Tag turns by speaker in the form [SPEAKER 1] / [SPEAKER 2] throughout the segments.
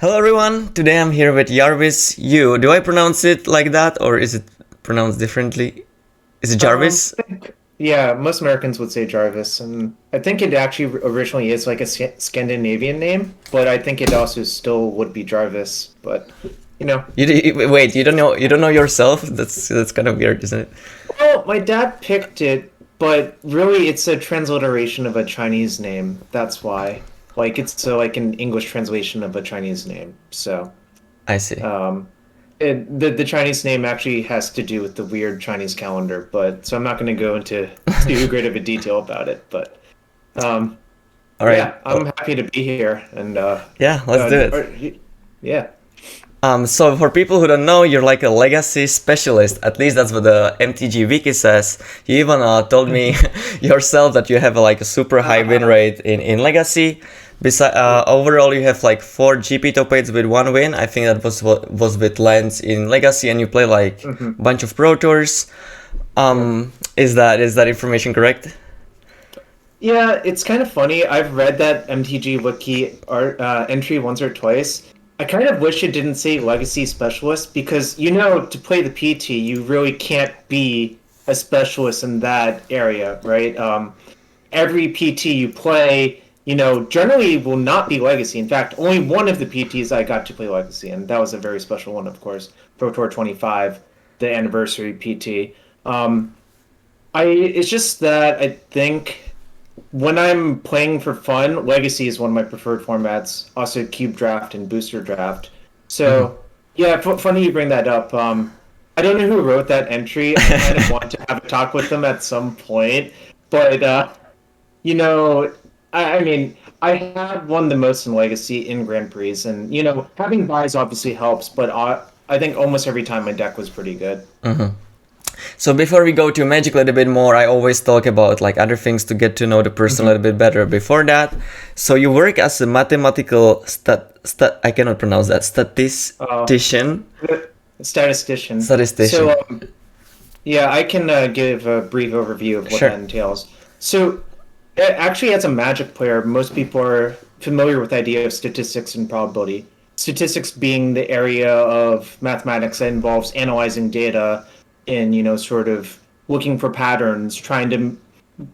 [SPEAKER 1] Hello everyone, today I'm here with Jarvis Yu. Do I pronounce it like that or is it pronounced differently? Is it Jarvis?
[SPEAKER 2] Yeah, most Americans would say Jarvis, and I think it actually originally is like a Scandinavian name, but I think it also still would be Jarvis. But you know,
[SPEAKER 1] Wait, you don't know yourself? That's kind of weird, isn't it?
[SPEAKER 2] well, my dad picked it, but really it's a transliteration of a Chinese name. That's why, like, it's like an English translation of a Chinese name. So,
[SPEAKER 1] I see.
[SPEAKER 2] the Chinese name actually has to do with the weird Chinese calendar, but so I'm not going to go into too great of a detail about it. But
[SPEAKER 1] All right.
[SPEAKER 2] yeah, I'm happy to be here, and
[SPEAKER 1] Yeah, let's do it.
[SPEAKER 2] Yeah.
[SPEAKER 1] So for people who don't know, you're like a legacy specialist. At least that's what the MTG wiki says. You even told me yourself that you have like a super high win rate in legacy. Overall, you have like 4 GP top 8s with 1 win. I think that was with Lens in legacy, and you play like a bunch of pro tours. Is that information correct?
[SPEAKER 2] Yeah, it's kind of funny. I've read that MTG wiki entry once or twice. I kind of wish it didn't say legacy specialist because, to play the PT, you really can't be a specialist in that area, right? Every PT you play, generally will not be legacy. In fact, only one of the PTs I got to play legacy, and that was a very special one, of course, Pro Tour 25, the anniversary PT. It's just that I think when I'm playing for fun, Legacy is one of my preferred formats. Also, Cube Draft and Booster Draft. So, yeah, funny you bring that up. I don't know who wrote that entry. I kind of want to have a talk with them at some point. But, I mean, I have won the most in Legacy in Grand Prix. And, having buys obviously helps. But I think almost every time my deck was pretty good.
[SPEAKER 1] So before we go to Magic a little bit more, I always talk about like other things to get to know the person a little bit better. Before that, so you work as a mathematical I cannot pronounce that, statistician.
[SPEAKER 2] Statistician.
[SPEAKER 1] So,
[SPEAKER 2] yeah, I can give a brief overview of what that entails. So, actually, as a Magic player, most people are familiar with the idea of statistics and probability. Statistics being the area of mathematics that involves analyzing data and, sort of looking for patterns, trying to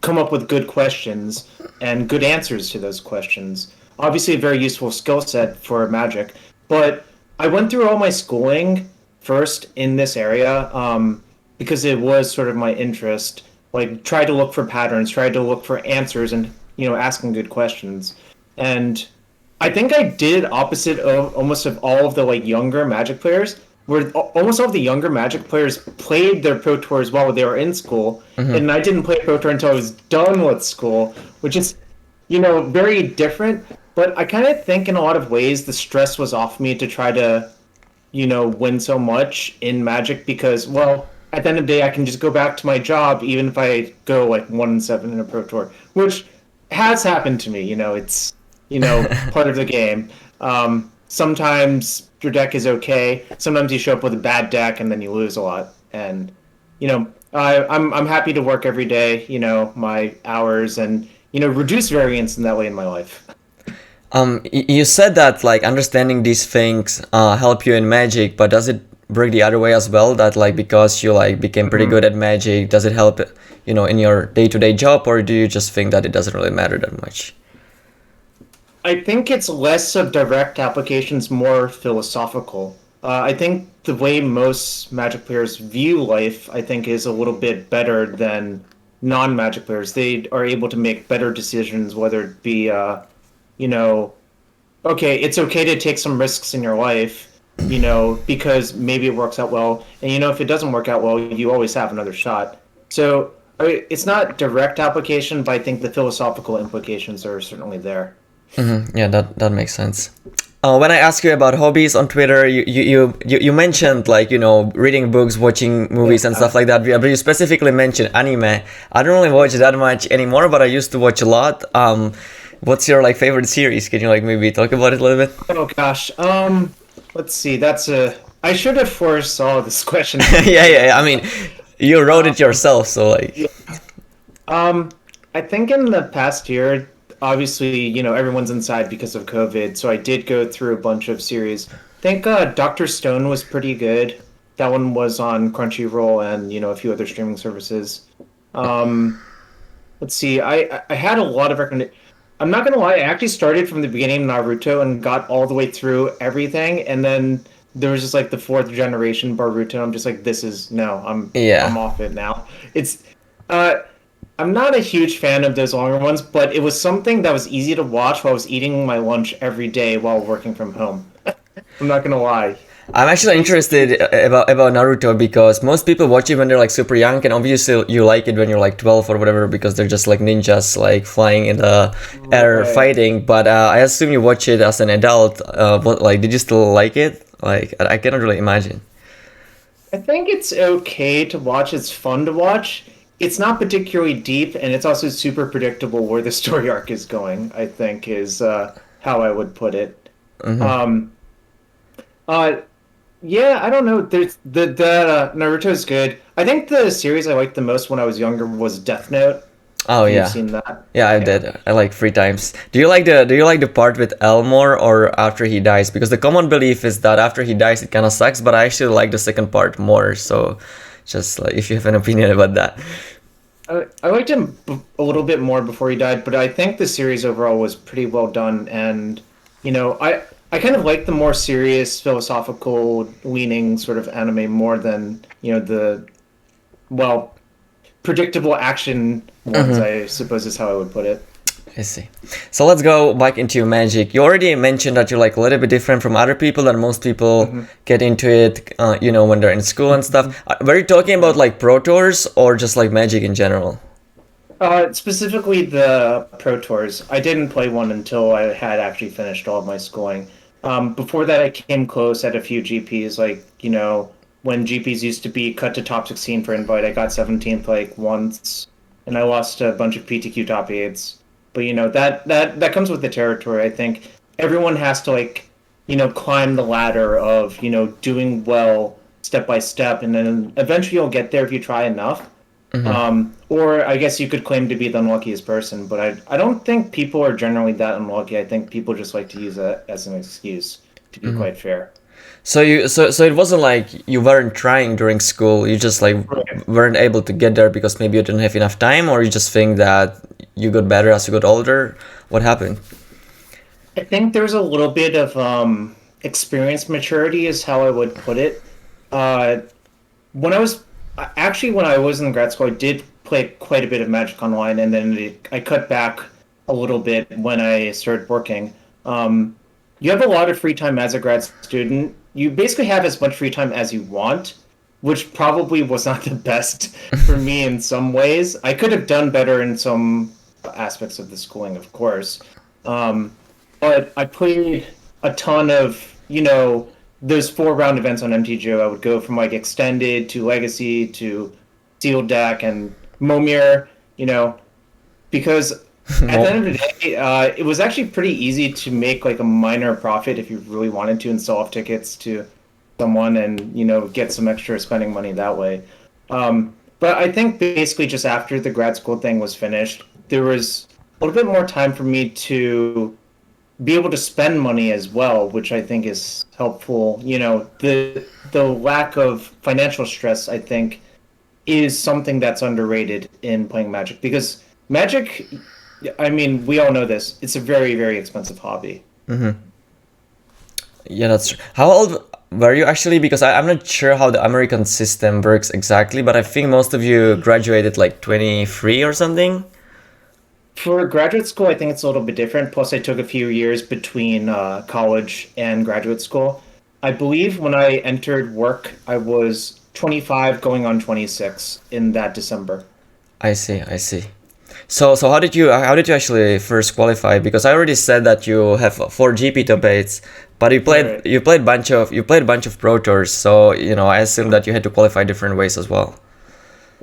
[SPEAKER 2] come up with good questions and good answers to those questions. Obviously, a very useful skill set for Magic. But I went through all my schooling first in this area because it was sort of my interest. Like, try to look for patterns, try to look for answers and, asking good questions. And I think I did opposite of almost of all of the, like, younger Magic players, where almost all of the younger Magic players played their Pro Tours while they were in school, and I didn't play Pro Tour until I was done with school, which is, very different. But I kind of think in a lot of ways the stress was off me to try to, win so much in Magic because, well, at the end of the day, I can just go back to my job even if I go like 1-7 in a Pro Tour, which has happened to me. It's, part of the game. Sometimes your deck is okay. Sometimes you show up with a bad deck and then you lose a lot. And I'm happy to work every day. My hours and reduce variance in that way in my life.
[SPEAKER 1] You said that like understanding these things help you in Magic, but does it work the other way as well? That like because you like became pretty good at Magic, does it help in your day-to-day job, or do you just think that it doesn't really matter that much?
[SPEAKER 2] I think it's less of direct applications, more philosophical. I think the way most Magic players view life, I think, is a little bit better than non-Magic players. They are able to make better decisions, whether it be, okay, it's okay to take some risks in your life, because maybe it works out well. And, if it doesn't work out well, you always have another shot. So it's not direct application, but I think the philosophical implications are certainly there.
[SPEAKER 1] Yeah, that makes sense. When I asked you about hobbies on Twitter, you mentioned like reading books, watching movies and stuff like that. But you specifically mentioned anime. I don't really watch that much anymore, but I used to watch a lot. What's your like favorite series? Can you like maybe talk about it a little bit?
[SPEAKER 2] Oh gosh, let's see. I should have foresaw this question.
[SPEAKER 1] Yeah. I mean, You wrote it yourself, so like.
[SPEAKER 2] I think in the past year, obviously, everyone's inside because of COVID, so I did go through a bunch of series. I think Dr. Stone was pretty good. That one was on Crunchyroll and, a few other streaming services. Let's see, I had a lot of recommendations. I'm not gonna lie, I actually started from the beginning of Naruto and got all the way through everything, and then there was just like the fourth generation Boruto. I'm just like, I'm off it now. It's I'm not a huge fan of those longer ones, but it was something that was easy to watch while I was eating my lunch every day while working from home. I'm not gonna lie.
[SPEAKER 1] I'm actually interested about Naruto because most people watch it when they're like super young, and obviously you like it when you're like 12 or whatever because they're just like ninjas like flying in the air fighting. But I assume you watch it as an adult. Did you still like it? Like I cannot really imagine.
[SPEAKER 2] I think it's okay to watch. It's fun to watch. It's not particularly deep, and it's also super predictable where the story arc is going, I think is how I would put it.
[SPEAKER 1] Mm-hmm.
[SPEAKER 2] Yeah, I don't know. There's the Naruto is good. I think the series I liked the most when I was younger was Death Note.
[SPEAKER 1] Oh yeah,
[SPEAKER 2] you've seen that?
[SPEAKER 1] Yeah, I did. I like 3 times. Do you like the part with Elmore or after he dies? Because the common belief is that after he dies it kind of sucks, but I actually like the second part more. So, just like if you have an opinion about that.
[SPEAKER 2] I liked him a little bit more before he died, but I think the series overall was pretty well done, and I kind of like the more serious, philosophical leaning sort of anime more than, predictable action ones, I suppose is how I would put it.
[SPEAKER 1] I see. So let's go back into Magic. You already mentioned that you're like a little bit different from other people, that most people get into it, when they're in school and stuff. Were you talking about like Pro Tours or just like Magic in general?
[SPEAKER 2] Specifically the Pro Tours. I didn't play one until I had actually finished all of my schooling. Before that, I came close at a few GPs, when GPs used to be cut to top 16 for invite, I got 17th like once, and I lost a bunch of PTQ top 8s. But that comes with the territory. I think everyone has to climb the ladder of doing well step by step, and then eventually you'll get there if you try enough. Or I guess you could claim to be the unluckiest person, but I don't think people are generally that unlucky. I think people just like to use it as an excuse, to be quite fair.
[SPEAKER 1] So it wasn't like you weren't trying during school, you just weren't able to get there because maybe you didn't have enough time, or you just think that you got better as you got older? What happened?
[SPEAKER 2] I think there's a little bit of experience maturity is how I would put it. When I was in grad school, I did play quite a bit of Magic Online, and then I cut back a little bit when I started working. You have a lot of free time as a grad student. You basically have as much free time as you want, which probably was not the best for me in some ways. I could have done better in some aspects of the schooling, of course. But I played a ton of, those 4-round events on MTG. I would go from Extended to Legacy to Sealed Deck and Momir, because at the end of the day, it was actually pretty easy to make a minor profit if you really wanted to and sell off tickets to someone and, get some extra spending money that way. But I think basically just after the grad school thing was finished, there was a little bit more time for me to be able to spend money as well, which I think is helpful. The lack of financial stress, I think, is something that's underrated in playing Magic, because Magic, I mean, we all know this, it's a very, very expensive hobby.
[SPEAKER 1] Yeah, that's true. How old were you actually? Because I'm not sure how the American system works exactly, but I think most of you graduated 23 or something.
[SPEAKER 2] For graduate school, I think it's a little bit different. Plus, I took a few years between college and graduate school. I believe when I entered work, I was 25 going on 26 in that December.
[SPEAKER 1] I see. So how did you actually first qualify? Because I already said that you have 4 GP top 8s, but you played a bunch of Pro Tours. So I assume that you had to qualify different ways as well.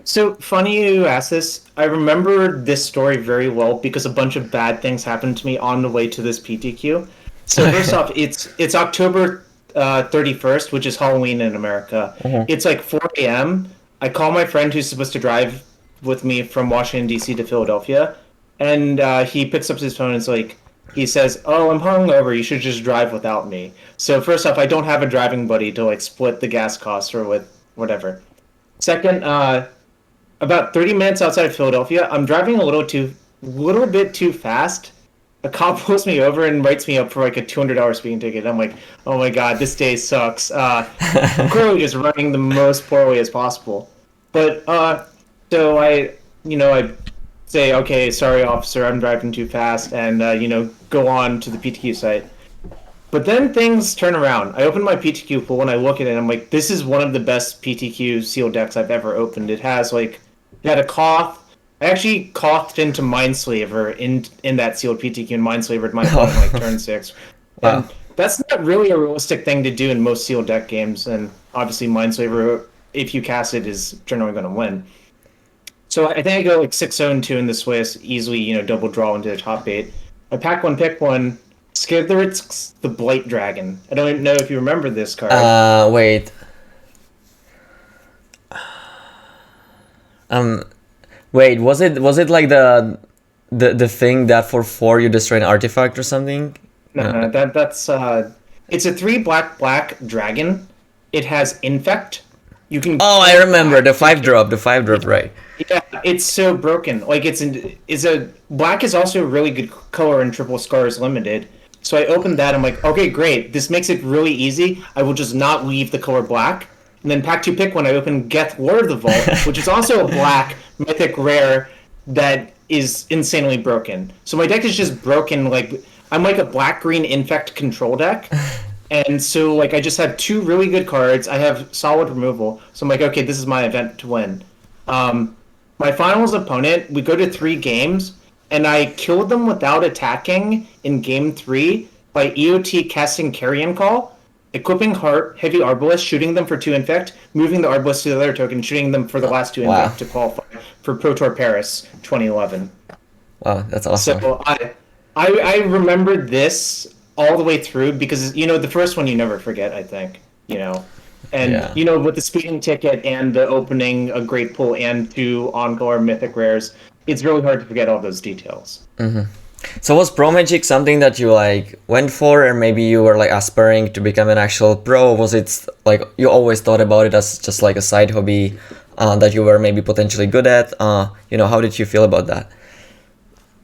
[SPEAKER 2] So funny you ask this. I remember this story very well because a bunch of bad things happened to me on the way to this PTQ. So first off, it's October 31st, which is Halloween in America. It's 4 a.m. I call my friend who's supposed to drive with me from Washington D.C. to Philadelphia, and he picks up his phone and it's like he says, "Oh, I'm hungover. You should just drive without me." So first off, I don't have a driving buddy to like split the gas costs or with whatever. Second, about 30 minutes outside of Philadelphia, I'm driving a little bit too fast. A cop pulls me over and writes me up for like a $200 speeding ticket. I'm like, oh my god, this day sucks. I'm clearly just running the most poorly as possible. But so I say, okay, sorry, officer, I'm driving too fast, and go on to the PTQ site. But then things turn around. I open my PTQ pool and I look at it and I'm like, this is one of the best PTQ sealed decks I've ever opened. It had a Koth. I actually Kothed into Mindslaver in that sealed PTQ and Mindslavered my opponent like turn 6.
[SPEAKER 1] Wow.
[SPEAKER 2] And that's not really a realistic thing to do in most sealed deck games, and obviously Mindslaver, if you cast it, is generally going to win. So I think I go like 6-0-2 in this way, easily, double draw into the top 8. I pack one, pick one, Skithiritz the Blight Dragon. I don't even know if you remember this card.
[SPEAKER 1] Wait. Wait, was it like the thing that for 4 you destroy an artifact or something?
[SPEAKER 2] No, that's it's a 3 black dragon. It has infect. You can.
[SPEAKER 1] Oh, I remember the 5-drop, right?
[SPEAKER 2] Yeah, it's so broken. Like black is also a really good color in Triple Scars Limited. So I opened that. I'm like, okay, great. This makes it really easy. I will just not leave the color black. And then pack 2, pick one. I open Geth Lord of the Vault, which is also a black mythic rare that is insanely broken. So my deck is just broken. Like I'm like a black-green infect control deck. And so like I just have 2 really good cards. I have solid removal. So I'm like, okay, this is my event to win. My finals opponent, we go to 3 games, and I killed them without attacking in game 3 by EOT casting Carrion Call, equipping Heavy Arbalest, shooting them for 2 infect, moving the Arbalest to the other token, shooting them for the last 2 infect to qualify for Pro Tour Paris 2011.
[SPEAKER 1] Wow, that's awesome.
[SPEAKER 2] So I remembered this all the way through because the first one you never forget, I think. And with the speeding ticket and the opening a great pull and 2 encore mythic rares, it's really hard to forget all those details.
[SPEAKER 1] Mm-hmm. So was Pro Magic something that you like went for, or maybe you were like aspiring to become an actual pro? Was it like you always thought about it as just like a side hobby that you were maybe potentially good at? How did you feel about that?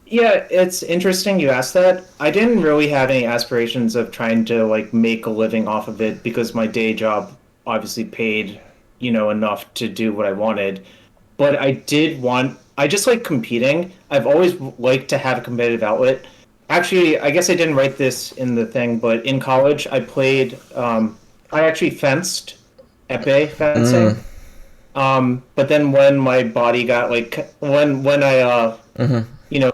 [SPEAKER 2] Yeah, it's interesting you asked that. I didn't really have any aspirations of trying to like make a living off of it because my day job obviously paid, enough to do what I wanted. But I just like competing. I've always liked to have a competitive outlet. Actually, I guess I didn't write this in the thing, but in college I played, I actually fenced, epee fencing. But then when my body got when I,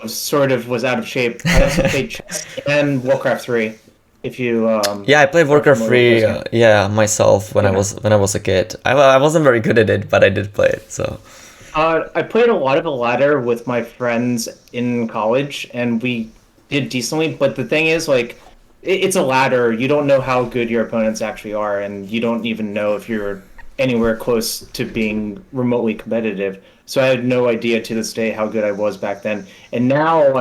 [SPEAKER 2] sort of was out of shape, I also played chess and Warcraft 3. If you
[SPEAKER 1] I played Warcraft 3 myself when I was a kid. I wasn't very good at it, but I did play it. So
[SPEAKER 2] I played a lot of the ladder with my friends in college, and we did decently. But the thing is, like, it's a ladder. You don't know how good your opponents actually are, and you don't even know if you're anywhere close to being remotely competitive. So I had no idea to this day how good I was back then. And now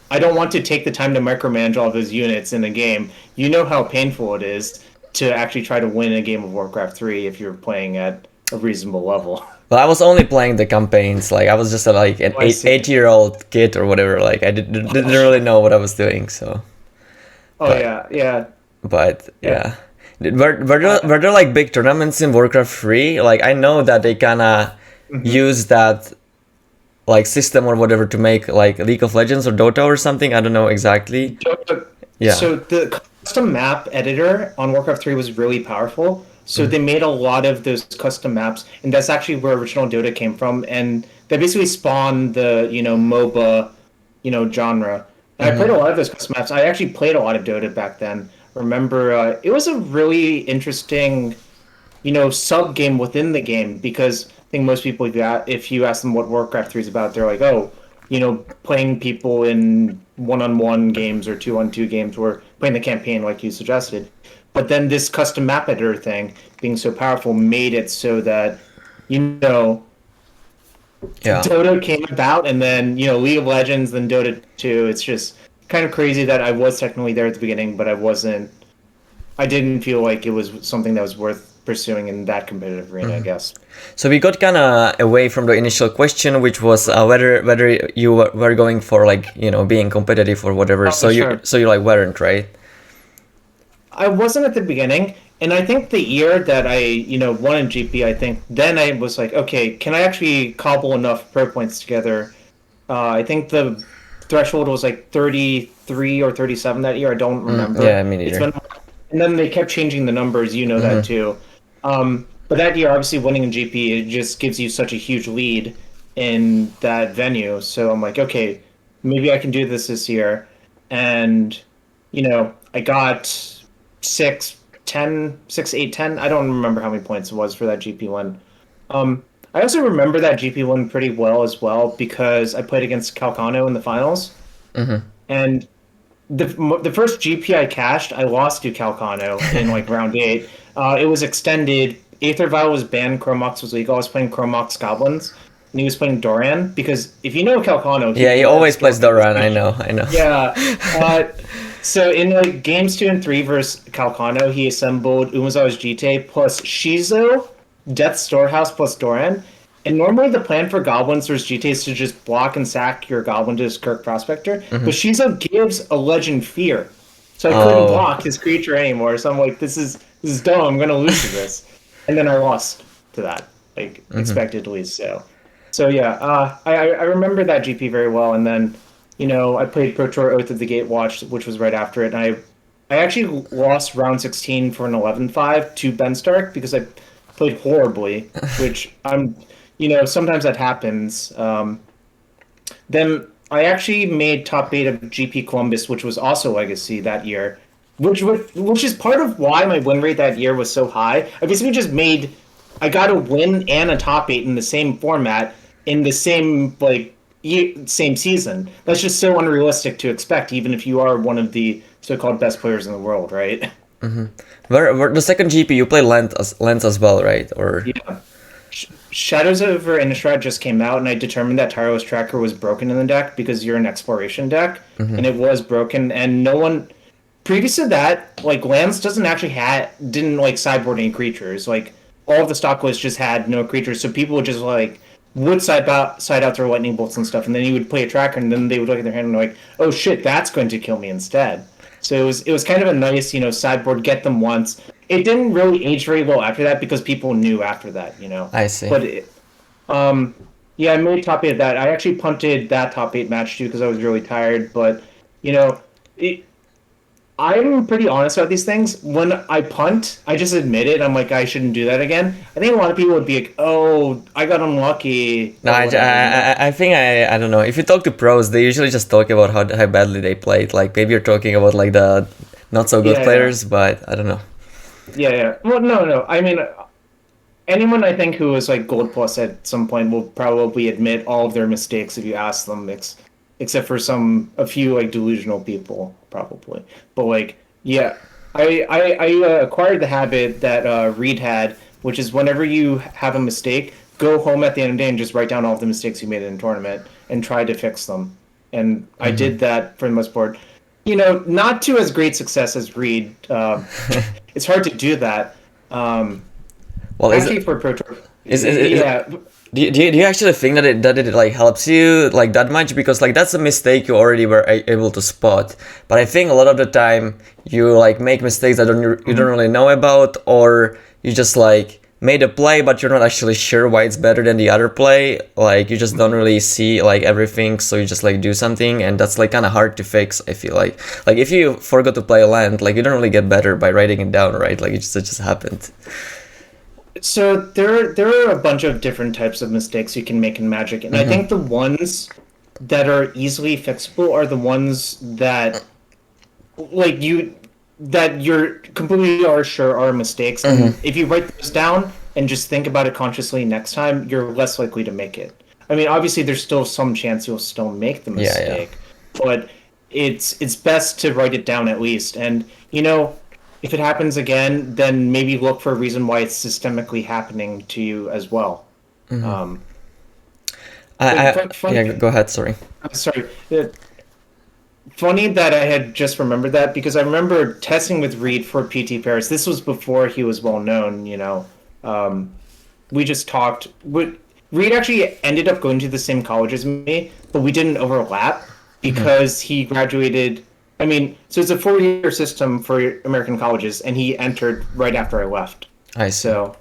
[SPEAKER 2] I don't want to take the time to micromanage all those units in a game. You know how painful it is to actually try to win a game of Warcraft 3 if you're playing at a reasonable level.
[SPEAKER 1] Well, I was only playing the campaigns. Like I was just an 8-year-old kid or whatever. Like I didn't really know what I was doing. So.
[SPEAKER 2] Yeah.
[SPEAKER 1] But yeah. Were there like big tournaments in Warcraft 3? Like I know that they kinda use that like system or whatever to make like League of Legends or Dota or something. I don't know exactly. Yeah.
[SPEAKER 2] So the custom map editor on Warcraft 3 was really powerful. So they made a lot of those custom maps, and that's actually where original Dota came from. And they basically spawned the MOBA genre. And I played a lot of those custom maps. I actually played a lot of Dota back then. Remember, it was a really interesting, sub game within the game, because I think most people, if you ask them what Warcraft 3 is about, they're like, oh, playing people in 1-on-1 games or 2-on-2 games, or playing the campaign like you suggested. But then this custom map editor thing being so powerful made it so that you know,
[SPEAKER 1] Yeah.
[SPEAKER 2] Dota came about, and then, you know, League of Legends, then Dota 2. It's just kind of crazy that I was technically there at the beginning, but I didn't feel like it was something that was worth pursuing in that competitive arena, I guess.
[SPEAKER 1] So we got kind of away from the initial question, which was whether you were going for like, you know, being competitive or whatever.
[SPEAKER 2] Oh,
[SPEAKER 1] So
[SPEAKER 2] sure.
[SPEAKER 1] you like weren't, right?
[SPEAKER 2] I wasn't at the beginning, and I think the year that I, you know, won in GP, I think then I was like, okay, can I actually cobble enough pro points together? I think the threshold was like 33 or 37 that year. I don't remember.
[SPEAKER 1] Yeah, me
[SPEAKER 2] It's
[SPEAKER 1] neither.
[SPEAKER 2] been, and then they kept changing the numbers. You know that too. But that year, obviously, winning in GP, it just gives you such a huge lead in that venue. So I'm like, okay, maybe I can do this year, and you know, I got 6, 10, 6, 8, 10. I don't remember how many points it was for that GP one. I also remember that GP one pretty well as well because I played against Calcano in the finals, and the first GP I cashed, I lost to Calcano in like round 8. It was extended. Aether Vial was banned. Chromox was legal. I was playing Chromox Goblins, and he was playing Doran because if you know Calcano,
[SPEAKER 1] Yeah, he always plays Doran. I know.
[SPEAKER 2] Yeah. So in like games 2 and 3 versus Calcano, he assembled Umazawa's Jite plus Shizo, Death Storehouse plus Doran. And normally the plan for Goblins versus Jite is to just block and sack your Goblin to his Kirk Prospector. But Shizo gives a Legend Fear. So I couldn't block his creature anymore. So I'm like, this is dumb. I'm gonna lose to this. And then I lost to that, like expectedly so yeah, I remember that GP very well, and then, you know, I played Pro Tour Oath of the Gatewatch, which was right after it, and I actually lost round 16 for an 11-5 to Ben Stark because I played horribly, which you know, sometimes that happens. Then I actually made top 8 of GP Columbus, which was also Legacy that year, which is part of why my win rate that year was so high. I basically just I got a win and a top 8 in the same format in the same same season. That's just so unrealistic to expect, even if you are one of the so-called best players in the world, right?
[SPEAKER 1] Where the second GP you play Lens as well, right? Or
[SPEAKER 2] Yeah. Shadows over Innistrad just came out, and I determined that Taros Tracker was broken in the deck because you're an exploration deck, and it was broken, and no one previous to that, like, Lance doesn't actually didn't like sideboard any creatures. Like, all of the stock lists just had no creatures, so people would just like would side out their lightning bolts and stuff, and then you would play a tracker, and then they would look at their hand and like, oh shit, that's going to kill me instead. So it was kind of a nice, you know, sideboard, get them once. It didn't really age very well after that because people knew after that, you know.
[SPEAKER 1] I see.
[SPEAKER 2] But yeah, I made top 8 of that. I actually punted that top 8 match too because I was really tired. But you know, I'm pretty honest about these things. When I punt, I just admit it. I'm like, I shouldn't do that again. I think a lot of people would be like, "Oh, I got unlucky."
[SPEAKER 1] No, I think I don't know. If you talk to pros, they usually just talk about how badly they played. Like maybe you're talking about like the not so good players, but I don't know.
[SPEAKER 2] Yeah. Well, no. I mean, anyone I think who was like gold plus at some point will probably admit all of their mistakes if you ask them. Except for a few like delusional people, probably. But like, yeah, I acquired the habit that Reed had, which is whenever you have a mistake, go home at the end of the day and just write down all of the mistakes you made in the tournament and try to fix them. And I did that for the most part. You know, not to as great success as Reed. It's hard to do that.
[SPEAKER 1] Well,
[SPEAKER 2] actually, for Pro Tour, yeah.
[SPEAKER 1] Do you actually think that it like helps you like that much? Because like that's a mistake you already were able to spot. But I think a lot of the time you like make mistakes that you don't really know about, or you just like made a play but you're not actually sure why it's better than the other play. Like you just don't really see like everything, so you just like do something, and that's like kind of hard to fix. I feel like if you forgot to play a land, like you don't really get better by writing it down, right? Like it just happened.
[SPEAKER 2] So there are a bunch of different types of mistakes you can make in Magic, and I think the ones that are easily fixable are the ones that you're completely are sure are mistakes. And if you write those down and just think about it consciously next time, you're less likely to make it. I mean, obviously there's still some chance you'll still make the mistake, but it's best to write it down at least. And you know, if it happens again, then maybe look for a reason why it's systemically happening to you as well.
[SPEAKER 1] Yeah, go ahead. Sorry.
[SPEAKER 2] Sorry. Funny that I had just remembered that, because I remember testing with Reed for PT Paris. This was before he was well known, you know. We just talked. Reed actually ended up going to the same college as me, but we didn't overlap because he graduated. I mean, so it's a 4-year system for American colleges, and he entered right after I left.
[SPEAKER 1] I see.
[SPEAKER 2] So,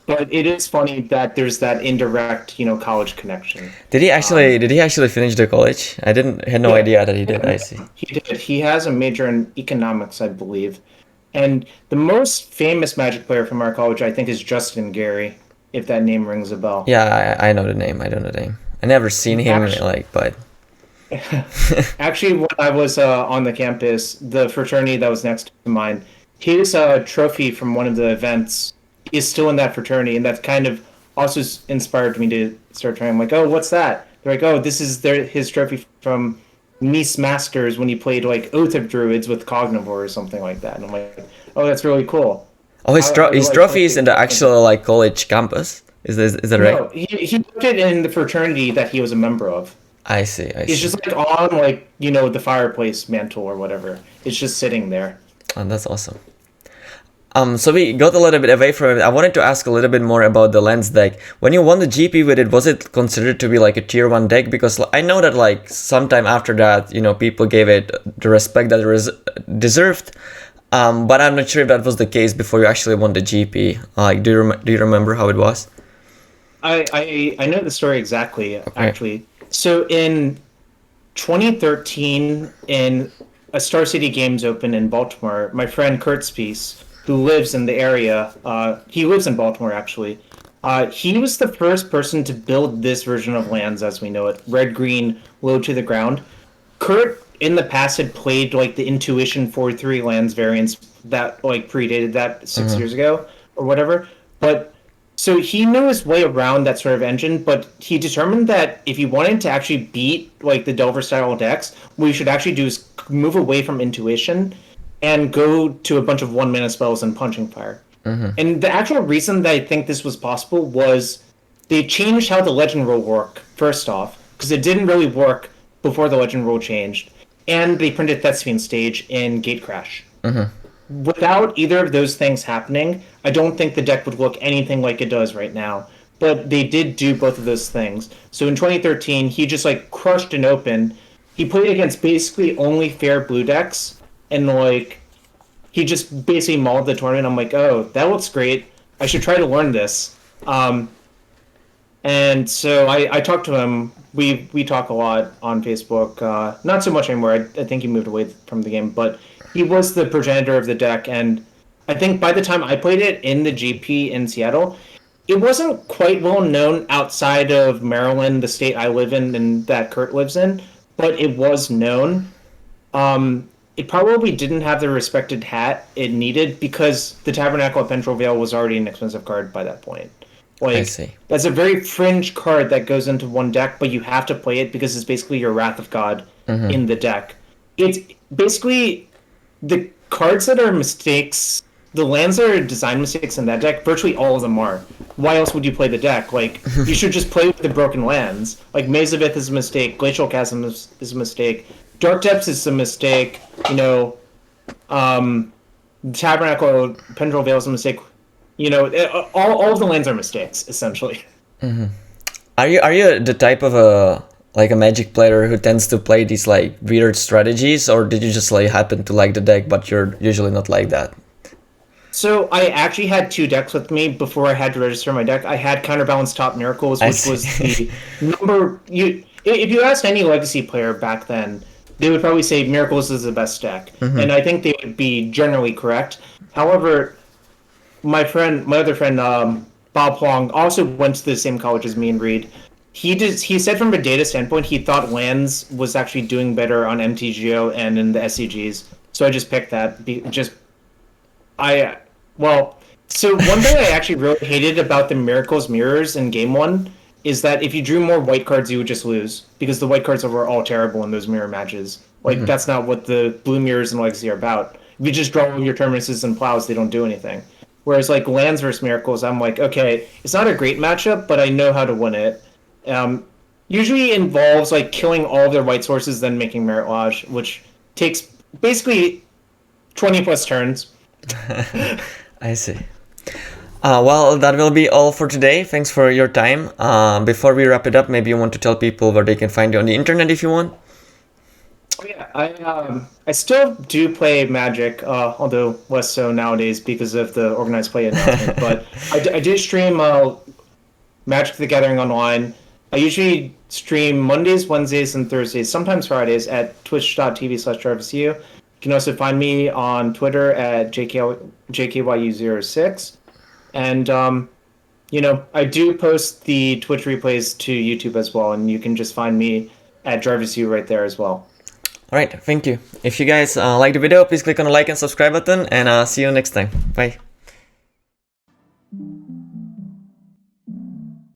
[SPEAKER 2] but it is funny that there's that indirect, you know, college connection.
[SPEAKER 1] Did he actually finish the college? I had no idea that he did. I see.
[SPEAKER 2] He did. He has a major in economics, I believe. And the most famous Magic player from our college, I think, is Justin Gary, if that name rings a bell.
[SPEAKER 1] Yeah, I know the name. I don't know the name. I never seen him but.
[SPEAKER 2] Actually, when I was on the campus, the fraternity that was next to mine, his trophy from one of the events is still in that fraternity, and that kind of also inspired me to start trying. I'm like, oh, what's that? They're like, oh, this is his trophy from Nice Masters when he played like Oath of Druids with Cognivore or something like that. And I'm like, oh, that's really cool.
[SPEAKER 1] Oh, his trophy is in the actual like college campus. Is that right?
[SPEAKER 2] No, he put it in the fraternity that he was a member of.
[SPEAKER 1] I see.
[SPEAKER 2] It's just like on like, you know, the fireplace mantle or whatever. It's just sitting there.
[SPEAKER 1] Oh, that's awesome. So we got a little bit away from it. I wanted to ask a little bit more about the Lens deck. When you won the GP with it, was it considered to be like a tier 1 deck? Because I know that like sometime after that, you know, people gave it the respect that it deserved. But I'm not sure if that was the case before you actually won the GP. Like, do you remember how it was?
[SPEAKER 2] I know the story exactly, actually. So in 2013, in a Star City Games Open in Baltimore, my friend Kurt Spies, who lives in the area, he lives in Baltimore actually, he was the first person to build this version of lands as we know it, red-green, low to the ground. Kurt, in the past, had played like the Intuition 4-3 lands variants that like predated that 6 years ago or whatever, but so he knew his way around that sort of engine, but he determined that if he wanted to actually beat like the Delver style decks, what you should actually do is move away from Intuition and go to a bunch of 1-mana spells and Punching Fire. And the actual reason that I think this was possible was they changed how the Legend rule worked, first off, because it didn't really work before the Legend rule changed, and they printed Thespian Stage in Gatecrash. Without either of those things happening, I don't think the deck would look anything like it does right now. But they did do both of those things. So in 2013, he just like crushed an open. He played against basically only fair blue decks, and like he just basically mauled the tournament. I'm like, oh, that looks great. I should try to learn this. And so I talked to him. We talk a lot on Facebook. Not so much anymore. I think he moved away from the game, but he was the progenitor of the deck, and I think by the time I played it in the GP in Seattle, it wasn't quite well known outside of Maryland, the state I live in and that Kurt lives in, but it was known. It probably didn't have the respected hat it needed because the Tabernacle of Pendrell Vale was already an expensive card by that point. Like,
[SPEAKER 1] I see.
[SPEAKER 2] That's a very fringe card that goes into one deck, but you have to play it because it's basically your Wrath of God in the deck. It's basically the cards that are mistakes, the lands that are design mistakes in that deck, virtually all of them are. Why else would you play the deck? Like, you should just play with the broken lands. Like, Maze of Ith is a mistake, Glacial Chasm is a mistake, Dark Depths is a mistake, you know, Tabernacle, Pendrell Vale is a mistake. You know, all of the lands are mistakes, essentially.
[SPEAKER 1] Are you the type of a Magic player who tends to play these like weird strategies, or did you just like happen to like the deck, but you're usually not like that?
[SPEAKER 2] So I actually had 2 decks with me before I had to register my deck. I had Counterbalance Top Miracles, which was the number. If you asked any Legacy player back then, they would probably say Miracles is the best deck, and I think they would be generally correct. However, my other friend, Bob Huang, also went to the same college as me and Reed. He said from a data standpoint, he thought lands was actually doing better on MTGO and in the SCGs. So I just picked that. So one thing I actually really hated about the Miracles mirrors in Game 1 is that if you drew more white cards, you would just lose. Because the white cards were all terrible in those mirror matches. Like, that's not what the blue mirrors in Legacy are about. If you just draw your Terminuses and Plows, they don't do anything. Whereas like Lands versus Miracles, I'm like, okay, it's not a great matchup, but I know how to win it. Usually involves like killing all of their white sources, then making Merit Lodge, which takes basically 20 plus turns.
[SPEAKER 1] I see. Well, that will be all for today. Thanks for your time. Before we wrap it up, maybe you want to tell people where they can find you on the internet if you want.
[SPEAKER 2] Oh yeah, I still do play Magic, although less so nowadays because of the organized play announcement. But I do stream Magic the Gathering online. I usually stream Mondays, Wednesdays, and Thursdays, sometimes Fridays at twitch.tv/Jarvis Yu. You can also find me on Twitter at JKYU06. And, I do post the Twitch replays to YouTube as well, and you can just find me at Jarvis Yu right there as well.
[SPEAKER 1] Alright, thank you. If you guys like the video, please click on the like and subscribe button, and see you next time. Bye.